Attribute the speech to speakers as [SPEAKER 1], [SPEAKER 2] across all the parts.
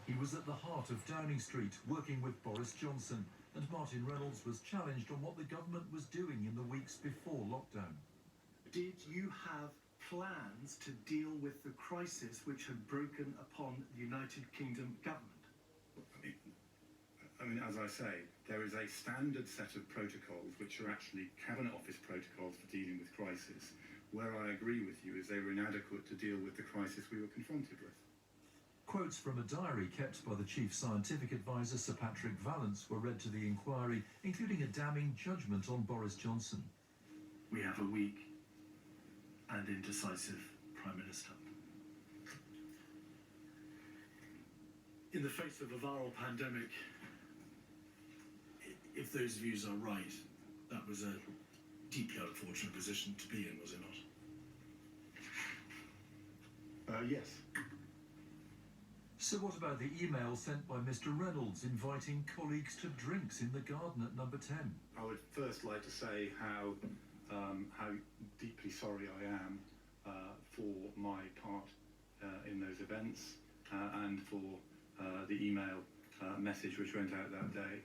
[SPEAKER 1] He was at the heart of Downing Street, working with Boris Johnson, and Martin Reynolds was challenged on what the government was doing in the weeks before lockdown.
[SPEAKER 2] Did you have plans to deal with the crisis which had broken upon the United Kingdom government?
[SPEAKER 3] I mean, as I say, there is a standard set of protocols which are actually Cabinet Office protocols for dealing with crisis. Where I agree with you is they were inadequate to deal with the crisis we were confronted with.
[SPEAKER 1] Quotes from a diary kept by the Chief Scientific Advisor, Sir Patrick Vallance, were read to the inquiry, including a damning judgment on Boris Johnson.
[SPEAKER 2] We have a weak and indecisive Prime Minister. In the face of a viral pandemic, if those views are right, that was a deeply unfortunate position to be in, was it not?
[SPEAKER 3] Yes.
[SPEAKER 1] So what about the email sent by Mr. Reynolds inviting colleagues to drinks in the garden at number 10?
[SPEAKER 3] I would first like to say how deeply sorry I am for my part in those events and for the email message which went out that day.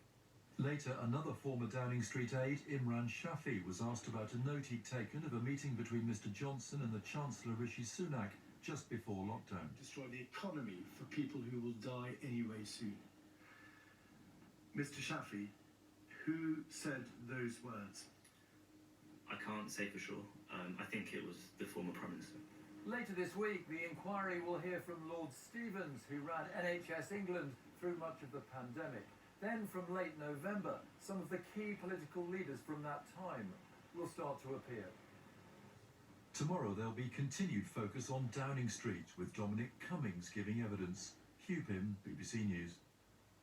[SPEAKER 1] Later, another former Downing Street aide, Imran Shafi, was asked about a note he'd taken of a meeting between Mr. Johnson and the Chancellor Rishi Sunak just before lockdown.
[SPEAKER 2] Destroy the economy for people who will die anyway soon. Mr. Shafi, who said those words?
[SPEAKER 4] I can't say for sure. I think it was the former Prime Minister.
[SPEAKER 5] Later this week, the inquiry will hear from Lord Stevens, who ran NHS England through much of the pandemic. Then, from late November, some of the key political leaders from that time will start to appear.
[SPEAKER 1] Tomorrow there'll be continued focus on Downing Street, with Dominic Cummings giving evidence. Hugh Pym, BBC News.